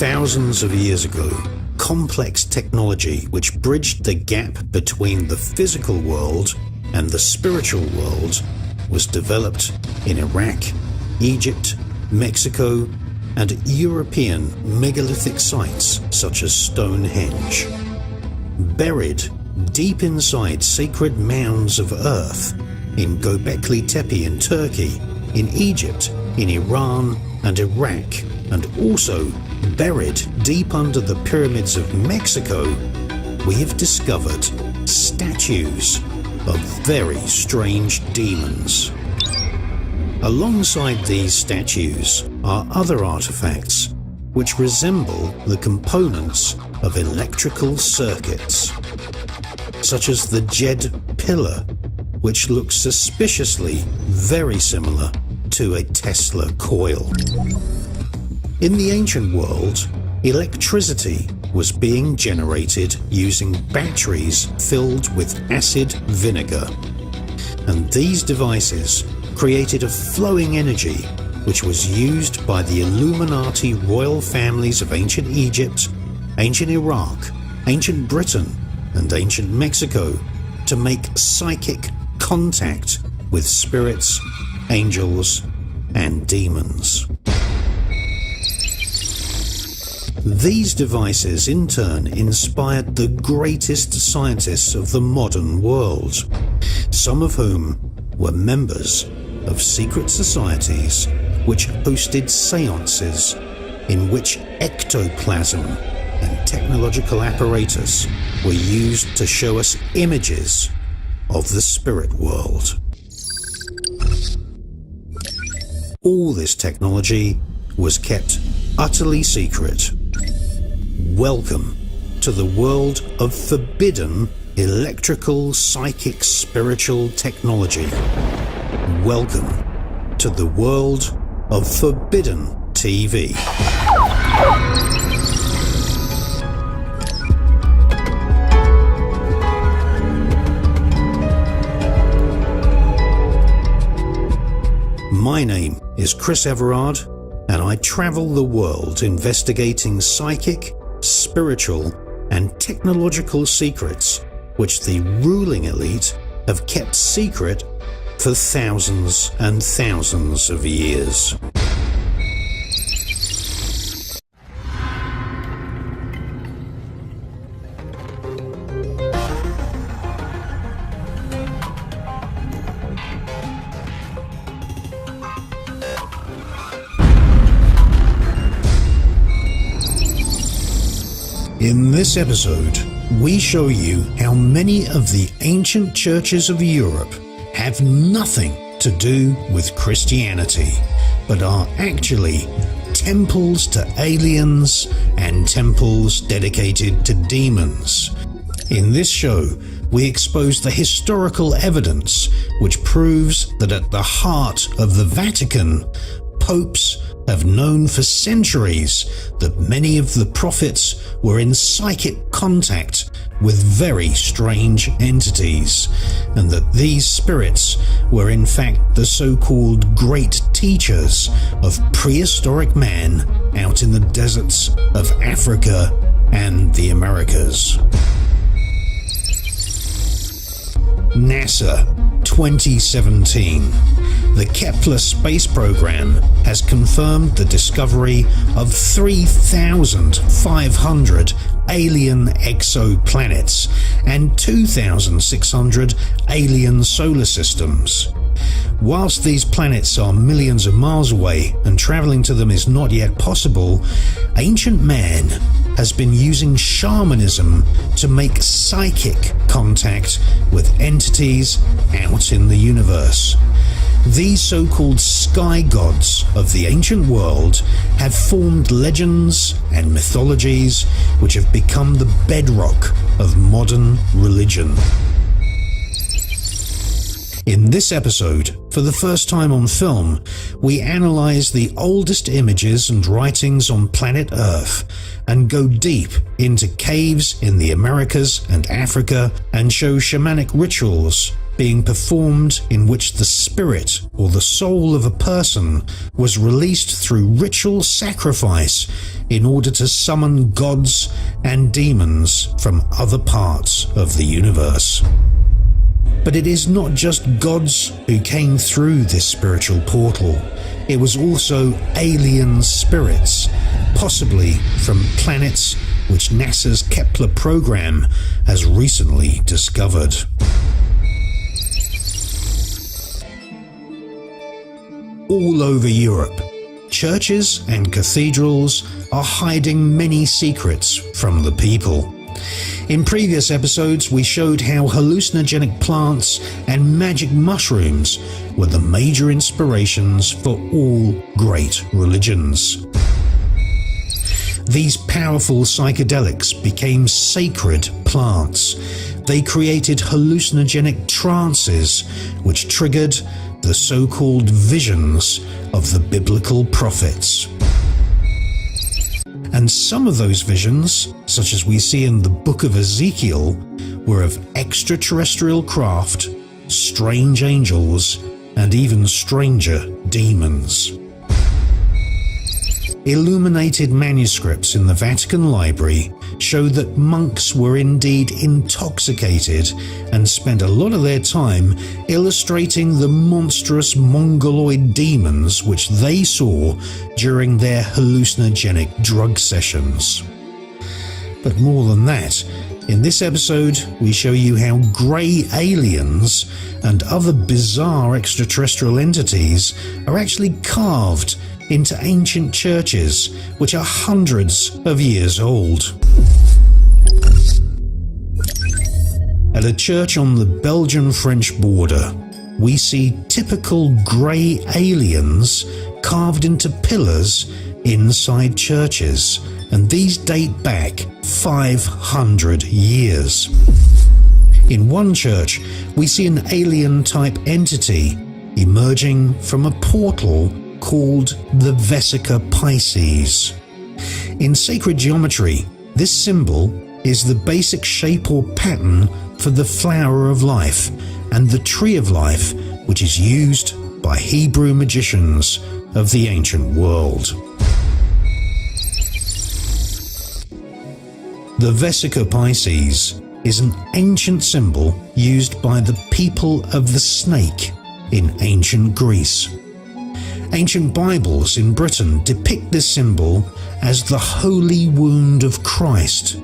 Thousands of years ago, complex technology which bridged the gap between the physical world and the spiritual world was developed in Iraq, Egypt, Mexico, and European megalithic sites such as Stonehenge. Buried deep inside sacred mounds of earth in Göbekli Tepe in Turkey, in Egypt, in Iran and Iraq, and also buried deep under the pyramids of Mexico, we have discovered statues of very strange demons. Alongside these statues are other artifacts which resemble the components of electrical circuits, such as the Jed pillar, which looks suspiciously very similar to a Tesla coil. In the ancient world, electricity was being generated using batteries filled with acid vinegar, and these devices created a flowing energy which was used by the Illuminati royal families of ancient Egypt, ancient Iraq, ancient Britain, and ancient Mexico to make psychic contact with spirits, angels, and demons. These devices in turn inspired the greatest scientists of the modern world, some of whom were members of secret societies which hosted seances in which ectoplasm and technological apparatus were used to show us images of the spirit world. All this technology was kept utterly secret. Welcome to the world of forbidden electrical, psychic, spiritual technology. Welcome to the world of forbidden TV. My name is Chris Everard, and I travel the world investigating psychic, spiritual, and technological secrets which the ruling elite have kept secret for thousands and thousands of years. In this episode, we show you how many of the ancient churches of Europe have nothing to do with Christianity, but are actually temples to aliens and temples dedicated to demons. In this show, we expose the historical evidence which proves that at the heart of the Vatican, popes have known for centuries that many of the prophets were in psychic contact with very strange entities, and that these spirits were in fact the so-called great teachers of prehistoric man out in the deserts of Africa and the Americas. NASA 2017. The Kepler space program has confirmed the discovery of 3,500 alien exoplanets and 2,600 alien solar systems. Whilst these planets are millions of miles away and travelling to them is not yet possible, ancient man has been using shamanism to make psychic contact with entities out in the universe. These so-called sky gods of the ancient world have formed legends and mythologies which have become the bedrock of modern religion. In this episode, for the first time on film, we analyse the oldest images and writings on planet Earth and go deep into caves in the Americas and Africa and show shamanic rituals being performed in which the spirit or the soul of a person was released through ritual sacrifice in order to summon gods and demons from other parts of the universe. But it is not just gods who came through this spiritual portal. It was also alien spirits, possibly from planets which NASA's Kepler program has recently discovered. All over Europe, churches and cathedrals are hiding many secrets from the people. In previous episodes, we showed how hallucinogenic plants and magic mushrooms were the major inspirations for all great religions. These powerful psychedelics became sacred plants. They created hallucinogenic trances which triggered the so-called visions of the biblical prophets. And some of those visions, such as we see in the book of Ezekiel, were of extraterrestrial craft, strange angels, and even stranger demons. Illuminated manuscripts in the Vatican Library show that monks were indeed intoxicated and spent a lot of their time illustrating the monstrous mongoloid demons which they saw during their hallucinogenic drug sessions. But more than that, in this episode we show you how grey aliens and other bizarre extraterrestrial entities are actually carved into ancient churches which are hundreds of years old. At a church on the Belgian-French border, we see typical grey aliens carved into pillars inside churches, and these date back 500 years. In one church, we see an alien-type entity emerging from a portal called the Vesica Piscis. In sacred geometry, this symbol is the basic shape or pattern for the flower of life and the tree of life, which is used by Hebrew magicians of the ancient world. The Vesica Piscis is an ancient symbol used by the people of the snake in ancient Greece. Ancient Bibles in Britain depict this symbol as the holy wound of Christ,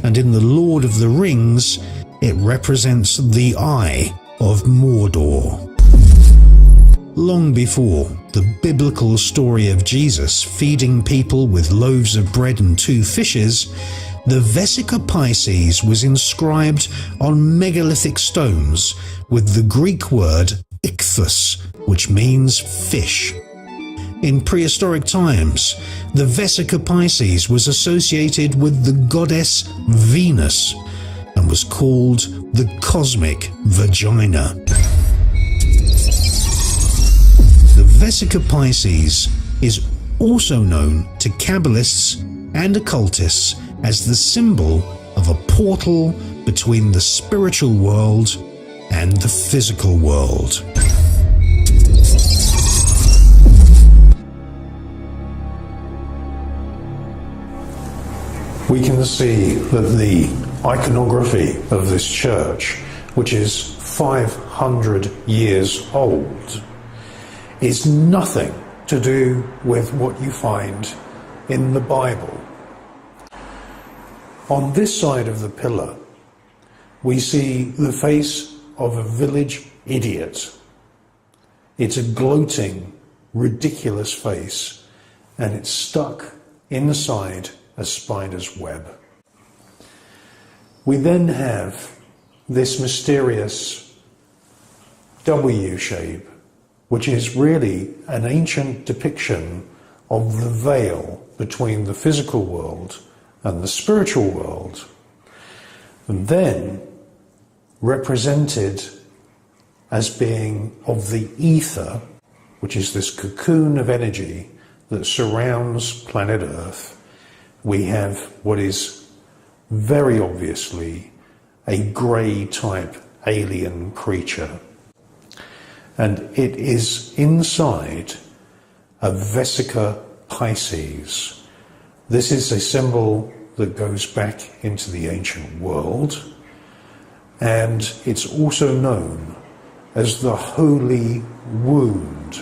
and in The Lord of the Rings, it represents the eye of Mordor. Long before the biblical story of Jesus feeding people with loaves of bread and 2 fishes, the Vesica Piscis was inscribed on megalithic stones with the Greek word ichthus, which means fish. In prehistoric times, the Vesica Piscis was associated with the goddess Venus and was called the cosmic vagina. The Vesica Piscis is also known to Kabbalists and occultists as the symbol of a portal between the spiritual world and the physical world. We can see that the iconography of this church, which is 500 years old, is nothing to do with what you find in the Bible. On this side of the pillar, we see the face of a village idiot. It's a gloating, ridiculous face, and it's stuck inside a spider's web. We then have this mysterious W shape, which is really an ancient depiction of the veil between the physical world and the spiritual world, and then represented as being of the ether, which is this cocoon of energy that surrounds planet Earth. We have what is very obviously a grey type alien creature. And it is inside a Vesica Piscis. This is a symbol that goes back into the ancient world, and it's also known as the Holy Wound.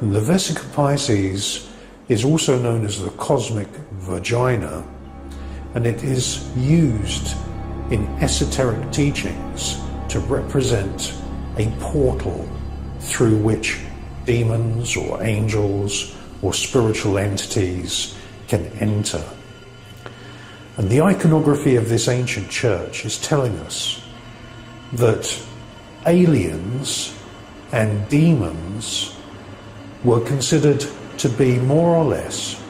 And the Vesica Piscis is also known as the cosmic vagina, and it is used in esoteric teachings to represent a portal through which demons or angels or spiritual entities can enter. And the iconography of this ancient church is telling us that aliens and demons were considered to be more or less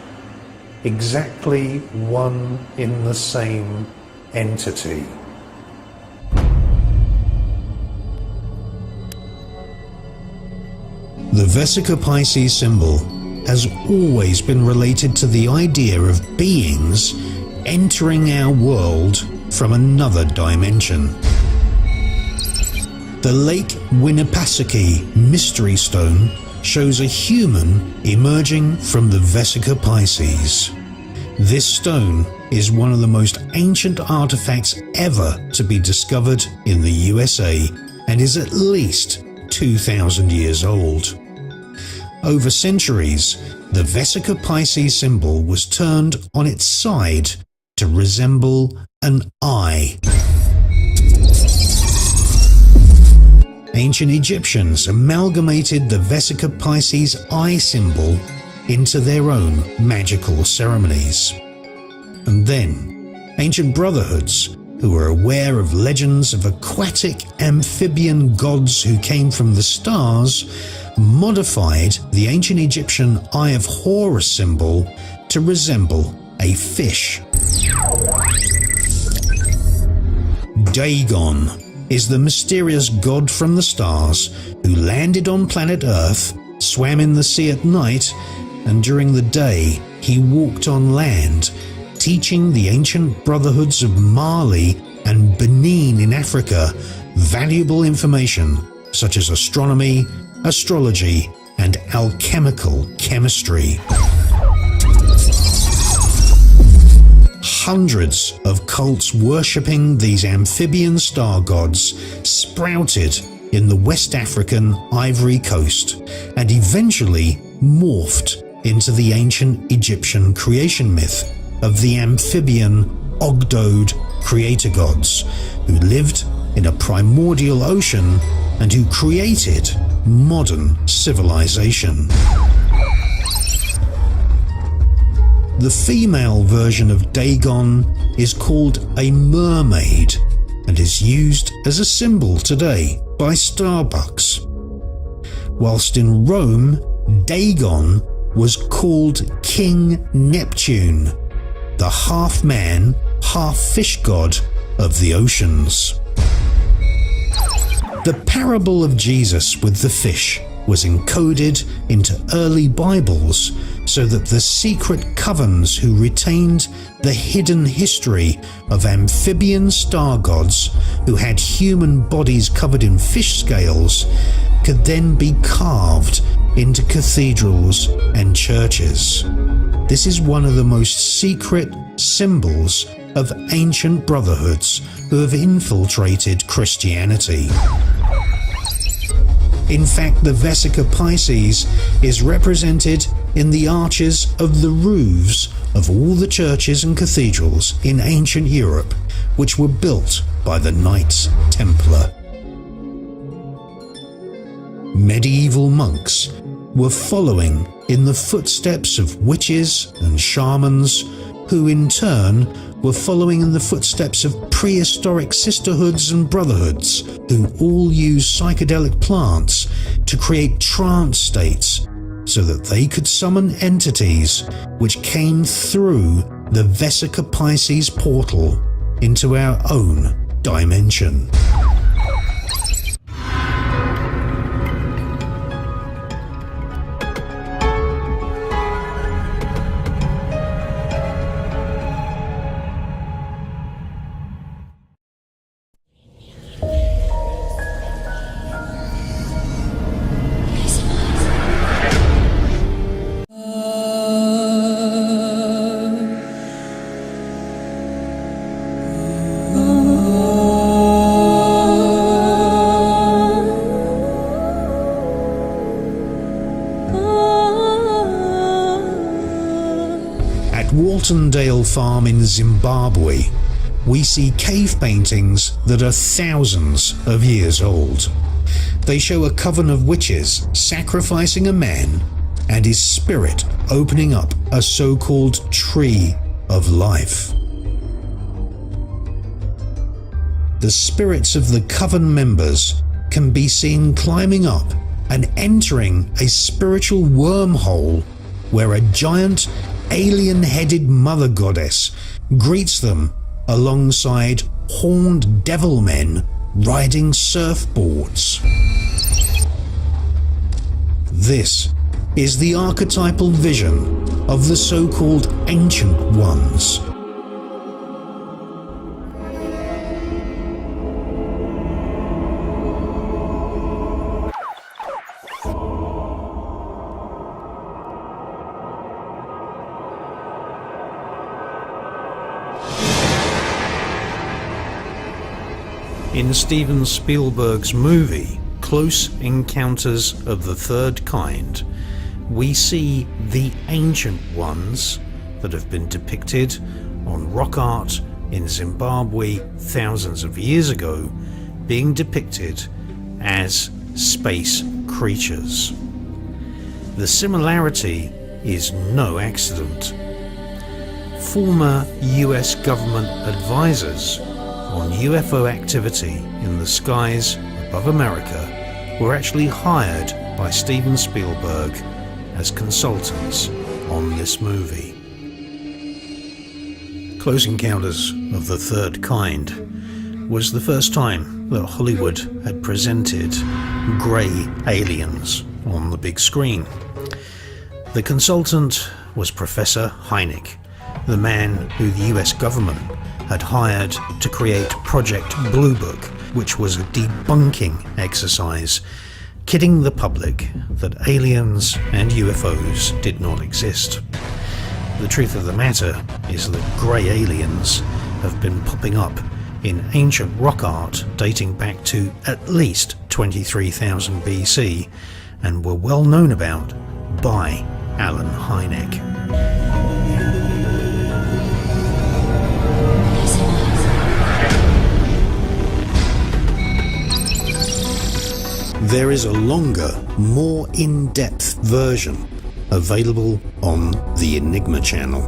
exactly one in the same entity. The Vesica Piscis symbol has always been related to the idea of beings entering our world from another dimension. The Lake Winnipesaukee Mystery Stone shows a human emerging from the Vesica Piscis. This stone is one of the most ancient artifacts ever to be discovered in the USA and is at least 2,000 years old. Over centuries, the Vesica Piscis symbol was turned on its side to resemble an eye. Ancient Egyptians amalgamated the Vesica Piscis eye symbol into their own magical ceremonies. And then, ancient brotherhoods, who were aware of legends of aquatic amphibian gods who came from the stars, modified the ancient Egyptian Eye of Horus symbol to resemble a fish. Dagon is the mysterious god from the stars who landed on planet Earth, swam in the sea at night, and during the day he walked on land, teaching the ancient brotherhoods of Mali and Benin in Africa valuable information such as astronomy, astrology, and alchemical chemistry. Hundreds of cults worshipping these amphibian star gods sprouted in the West African Ivory Coast and eventually morphed into the ancient Egyptian creation myth of the amphibian Ogdoad creator gods who lived in a primordial ocean and who created modern civilization. The female version of Dagon is called a mermaid and is used as a symbol today by Starbucks. Whilst in Rome, Dagon was called King Neptune, the half-man, half-fish god of the oceans. The parable of Jesus with the fish was encoded into early Bibles so that the secret covens who retained the hidden history of amphibian star gods who had human bodies covered in fish scales could then be carved into cathedrals and churches. This is one of the most secret symbols of ancient brotherhoods who have infiltrated Christianity. In fact, the Vesica Piscis is represented in the arches of the roofs of all the churches and cathedrals in ancient Europe, which were built by the Knights Templar. Medieval monks were following in the footsteps of witches and shamans, who in turn were following in the footsteps of prehistoric sisterhoods and brotherhoods, who all used psychedelic plants to create trance states so that they could summon entities which came through the Vesica Piscis portal into our own dimension. Saltondale farm in Zimbabwe, we see cave paintings that are thousands of years old. They show a coven of witches sacrificing a man and his spirit opening up a so-called tree of life. The spirits of the coven members can be seen climbing up and entering a spiritual wormhole where a giant alien-headed mother goddess greets them alongside horned devil men riding surfboards. This is the archetypal vision of the so-called Ancient Ones. In Steven Spielberg's movie Close Encounters of the Third Kind, we see the Ancient Ones that have been depicted on rock art in Zimbabwe thousands of years ago being depicted as space creatures. The similarity is no accident. Former US government advisors on UFO activity in the skies above America were actually hired by Steven Spielberg as consultants on this movie. Close Encounters of the Third Kind was the first time that Hollywood had presented grey aliens on the big screen. The consultant was Professor Hynek, the man who the US government had hired to create Project Blue Book, which was a debunking exercise, kidding the public that aliens and UFOs did not exist. The truth of the matter is that grey aliens have been popping up in ancient rock art dating back to at least 23,000 BC and were well known about by Alan Hynek. There is a longer, more in-depth version available on the Enigma channel.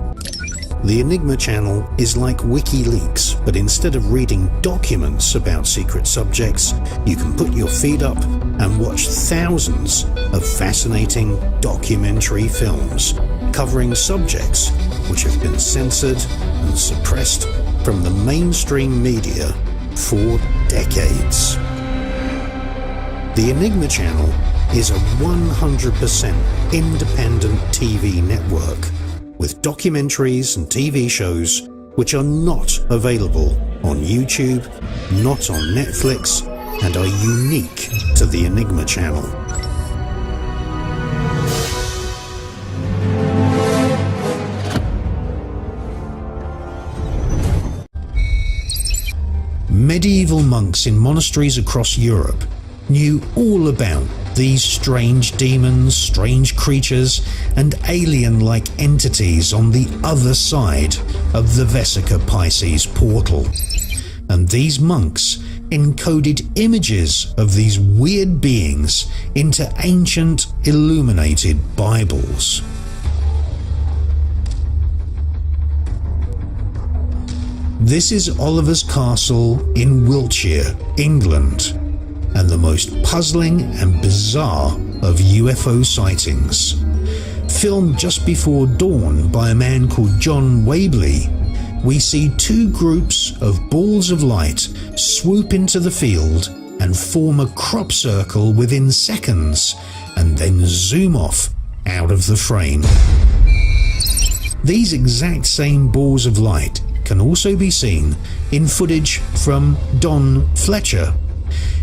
The Enigma channel is like WikiLeaks, but instead of reading documents about secret subjects, you can put your feet up and watch thousands of fascinating documentary films covering subjects which have been censored and suppressed from the mainstream media for decades. The Enigma channel is a 100% independent TV network with documentaries and TV shows which are not available on YouTube, not on Netflix, and are unique to the Enigma channel. Medieval monks in monasteries across Europe knew all about these strange demons, strange creatures, and alien-like entities on the other side of the Vesica Piscis portal. And these monks encoded images of these weird beings into ancient illuminated Bibles. This is Oliver's Castle in Wiltshire, England, and the most puzzling and bizarre of UFO sightings. Filmed just before dawn by a man called John Wabley, we see two groups of balls of light swoop into the field and form a crop circle within seconds, and then zoom off out of the frame. These exact same balls of light can also be seen in footage from Don Fletcher.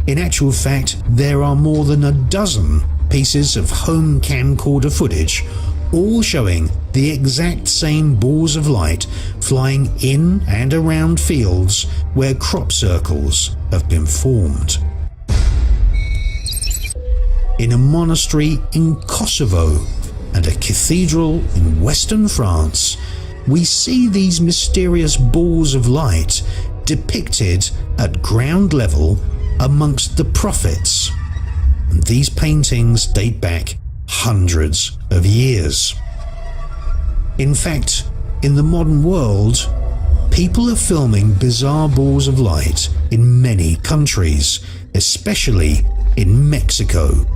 In actual fact, there are more than a dozen pieces of home camcorder footage, all showing the exact same balls of light flying in and around fields where crop circles have been formed. In a monastery in Kosovo and a cathedral in western France, we see these mysterious balls of light depicted at ground level amongst the prophets. And these paintings date back hundreds of years. In fact, in the modern world, people are filming bizarre balls of light in many countries, especially in Mexico.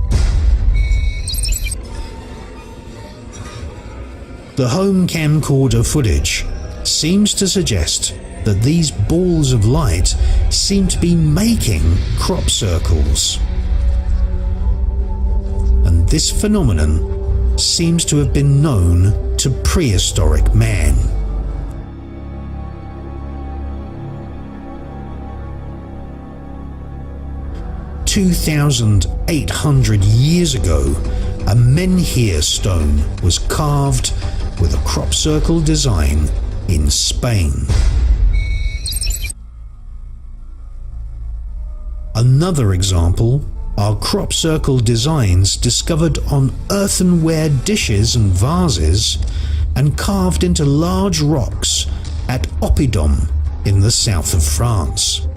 The home camcorder footage seems to suggest that these balls of light seem to be making crop circles. And this phenomenon seems to have been known to prehistoric man. 2,800 years ago, a menhir stone was carved with a crop circle design in Spain. Another example are crop circle designs discovered on earthenware dishes and vases and carved into large rocks at Oppidum in the south of France.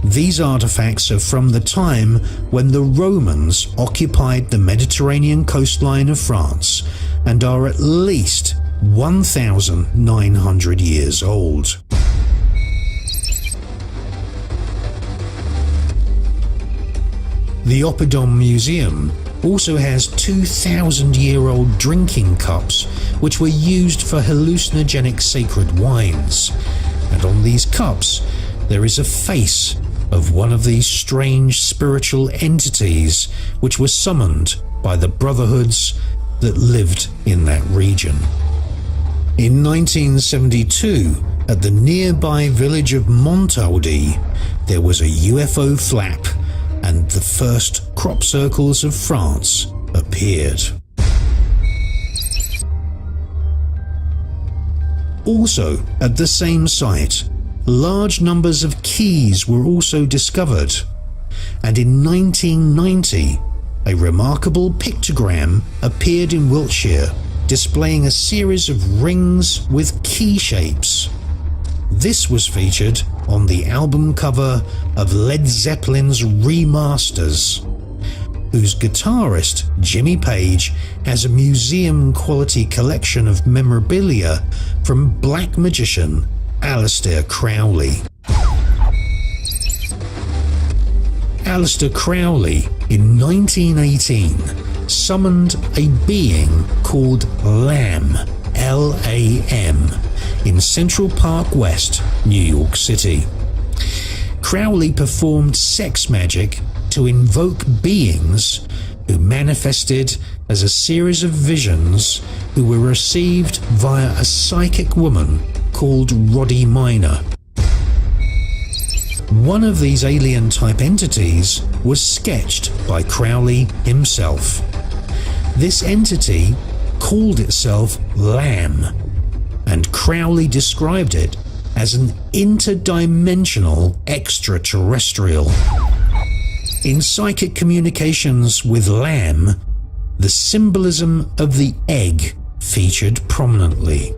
These artifacts are from the time when the Romans occupied the Mediterranean coastline of France and are at least 1,900 years old. The Oppidum Museum also has 2,000-year-old drinking cups which were used for hallucinogenic sacred wines, and on these cups there is a face of one of these strange spiritual entities which were summoned by the brotherhoods that lived in that region. In 1972, at the nearby village of Montaudi, there was a UFO flap and the first crop circles of France appeared. Also, at the same site, large numbers of keys were also discovered, and in 1990, a remarkable pictogram appeared in Wiltshire displaying a series of rings with key shapes. This was featured on the album cover of Led Zeppelin's Remasters, whose guitarist Jimmy Page has a museum-quality collection of memorabilia from black magician Aleister Crowley. Aleister Crowley, in 1918, summoned a being called Lamb, L-A-M, in Central Park West, New York City. Crowley performed sex magic to invoke beings who manifested as a series of visions who were received via a psychic woman called Roddy Minor. One of these alien-type entities was sketched by Crowley himself. This entity called itself Lamb, and Crowley described it as an interdimensional extraterrestrial. In psychic communications with Lamb, the symbolism of the egg featured prominently.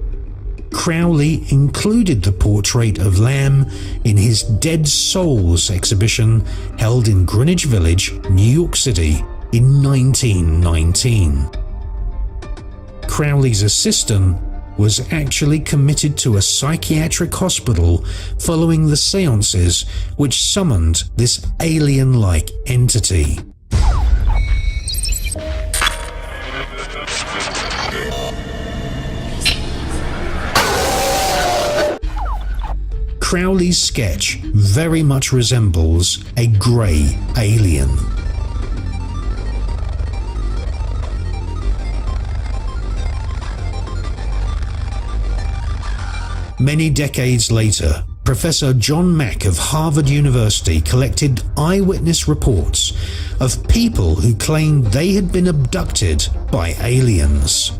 Crowley included the portrait of Lamb in his Dead Souls exhibition held in Greenwich Village, New York City in 1919. Crowley's assistant was actually committed to a psychiatric hospital following the seances which summoned this alien-like entity. Crowley's sketch very much resembles a grey alien. Many decades later, Professor John Mack of Harvard University collected eyewitness reports of people who claimed they had been abducted by aliens.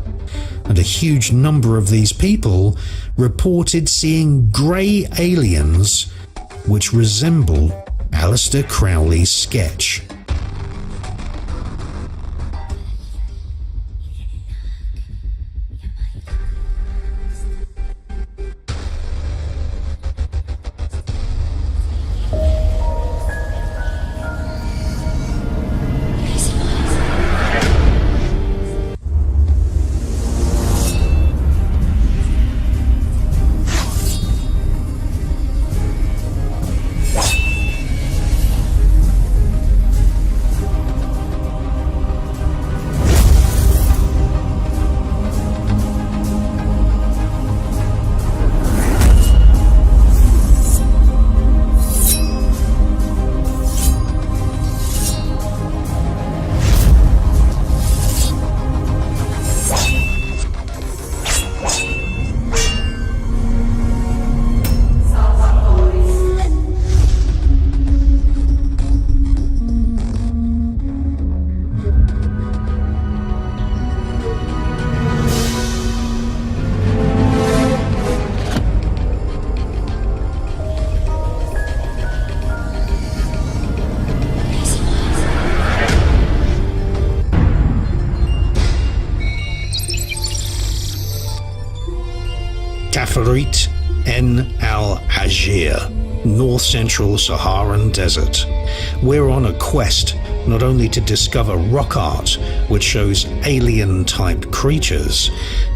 And a huge number of these people reported seeing grey aliens which resemble Aleister Crowley's sketch. Rit En Al Hajir, North Central Saharan Desert. We're on a quest not only to discover rock art, which shows alien-type creatures,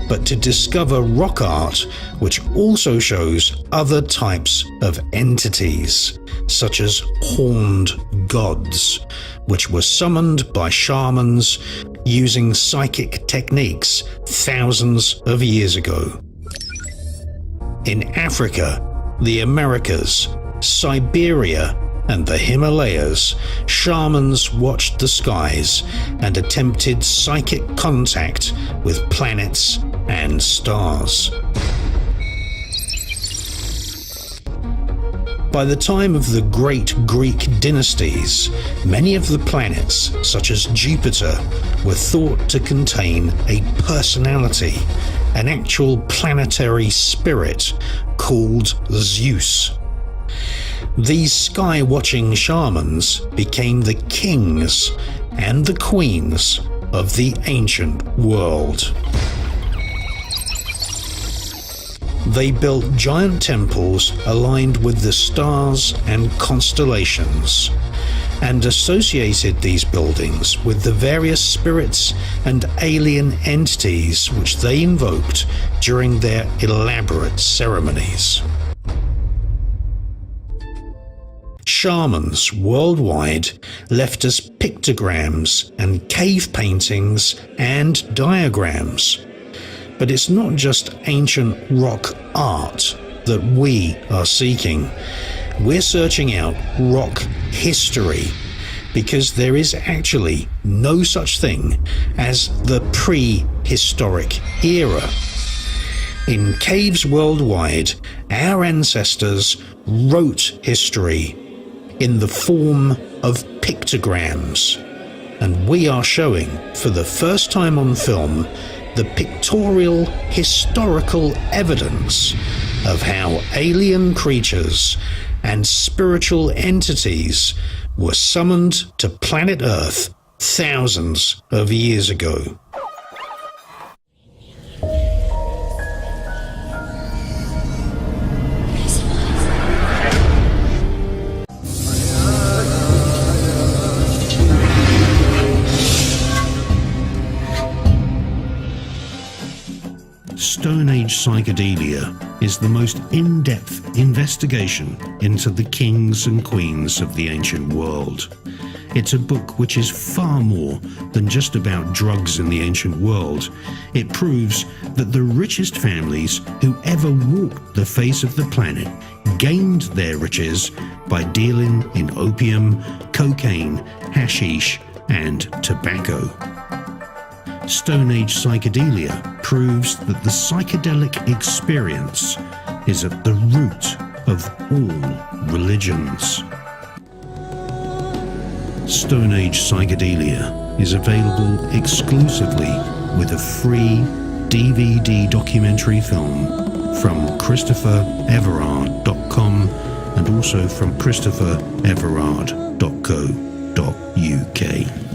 but to discover rock art which also shows other types of entities, such as horned gods, which were summoned by shamans using psychic techniques thousands of years ago. In Africa, the Americas, Siberia, and the Himalayas, shamans watched the skies and attempted psychic contact with planets and stars. By the time of the great Greek dynasties, many of the planets, such as Jupiter, were thought to contain a personality, an actual planetary spirit called Zeus. These sky-watching shamans became the kings and the queens of the ancient world. They built giant temples aligned with the stars and constellations, and associated these buildings with the various spirits and alien entities which they invoked during their elaborate ceremonies. Shamans worldwide left us pictograms and cave paintings and diagrams. But it's not just ancient rock art that we are seeking. We're searching out rock history, because there is actually no such thing as the prehistoric era. In caves worldwide, our ancestors wrote history in the form of pictograms, and we are showing for the first time on film the pictorial historical evidence of how alien creatures and spiritual entities were summoned to planet Earth thousands of years ago. Stone Age Psychedelia is the most in-depth investigation into the kings and queens of the ancient world. It's a book which is far more than just about drugs in the ancient world. It proves that the richest families who ever walked the face of the planet gained their riches by dealing in opium, cocaine, hashish, and tobacco. Stone Age Psychedelia proves that the psychedelic experience is at the root of all religions. Stone Age Psychedelia is available exclusively with a free DVD documentary film from ChristopherEverard.com and also from ChristopherEverard.co.uk.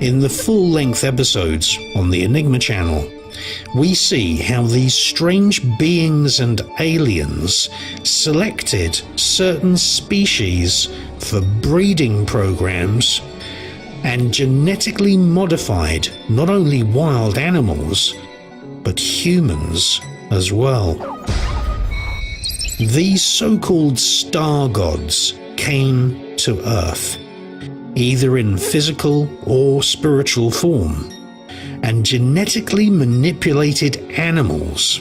In the full-length episodes on the Enigma channel, we see how these strange beings and aliens selected certain species for breeding programs and genetically modified not only wild animals, but humans as well. These so-called star gods came to Earth, either in physical or spiritual form, and genetically manipulated animals.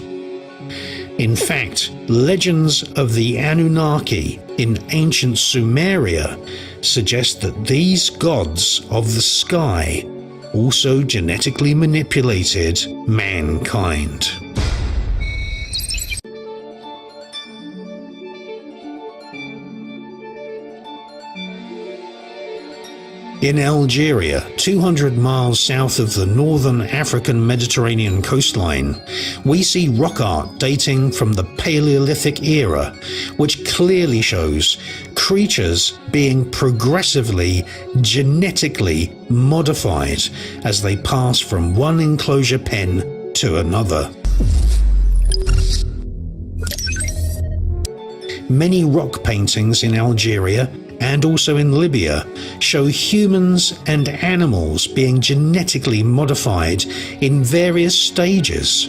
In fact, legends of the Anunnaki in ancient Sumeria suggest that these gods of the sky also genetically manipulated mankind. In Algeria, 200 miles south of the northern African Mediterranean coastline, we see rock art dating from the Paleolithic era, which clearly shows creatures being progressively genetically modified as they pass from one enclosure pen to another. Many rock paintings in Algeria and also in Libya show humans and animals being genetically modified in various stages.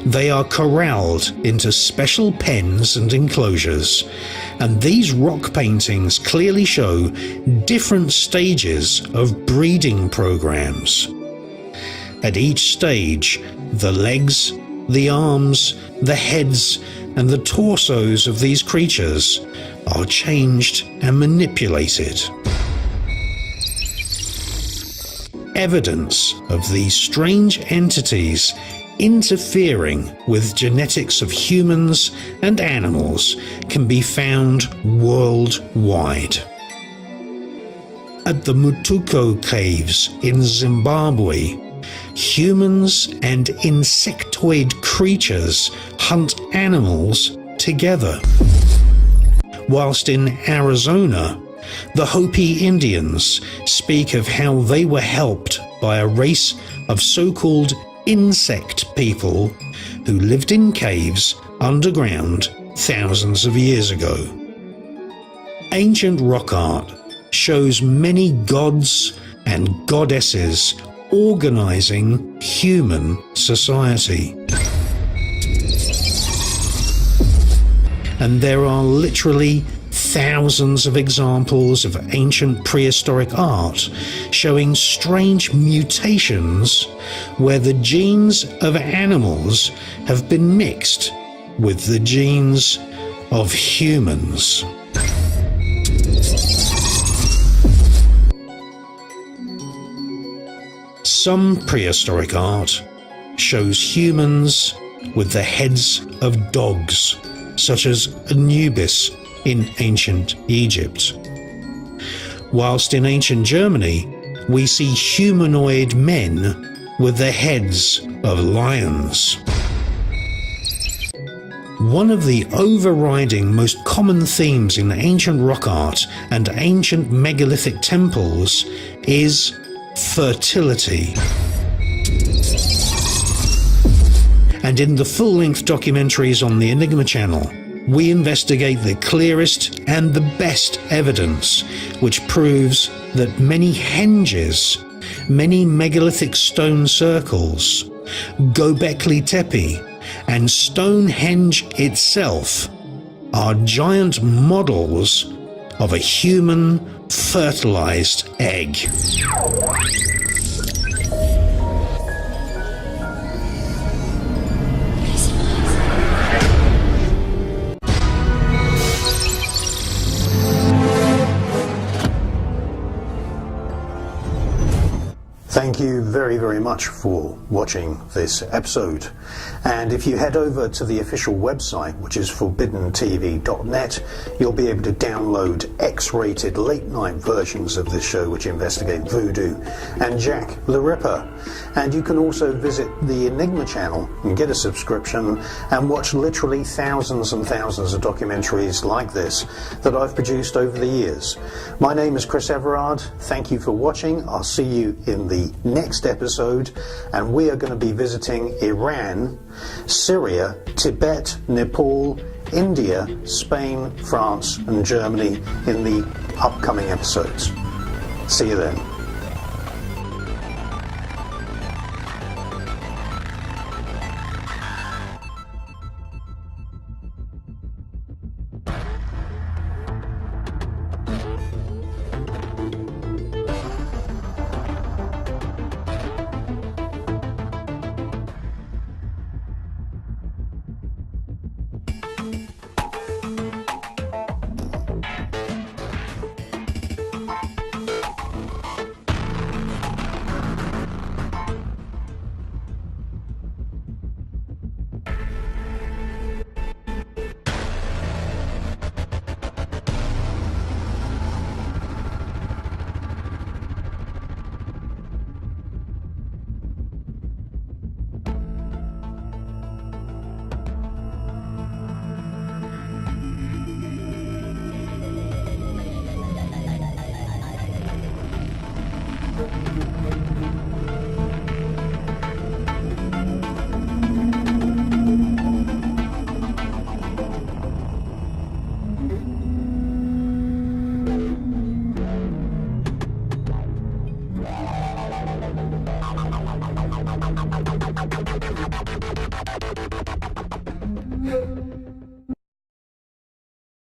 They are corralled into special pens and enclosures, and these rock paintings clearly show different stages of breeding programs. At each stage, the legs, the arms, the heads, and the torsos of these creatures are changed and manipulated. Evidence of these strange entities interfering with genetics of humans and animals can be found worldwide. At the Mutuko Caves in Zimbabwe, humans and insectoid creatures hunt animals together. Whilst in Arizona, the Hopi Indians speak of how they were helped by a race of so-called insect people who lived in caves underground thousands of years ago. Ancient rock art shows many gods and goddesses organizing human society. And there are literally thousands of examples of ancient prehistoric art showing strange mutations where the genes of animals have been mixed with the genes of humans. Some prehistoric art shows humans with the heads of dogs, such as Anubis in ancient Egypt. Whilst in ancient Germany, we see humanoid men with the heads of lions. One of the overriding most common themes in ancient rock art and ancient megalithic temples is fertility. And in the full-length documentaries on the Enigma channel, we investigate the clearest and the best evidence which proves that many henges, many megalithic stone circles, Göbekli Tepe, and Stonehenge itself are giant models of a human fertilized egg. Thank you very, very much for watching this episode. And if you head over to the official website, which is forbiddentv.net, you'll be able to download X-rated late-night versions of this show which investigate voodoo and Jack the Ripper. And you can also visit the Enigma channel and get a subscription and watch literally thousands and thousands of documentaries like this that I've produced over the years. My name is Chris Everard. Thank you for watching. I'll see you in the next episode, and we are going to be visiting Iran, Syria, Tibet, Nepal, India, Spain, France and Germany in the upcoming episodes. See you then.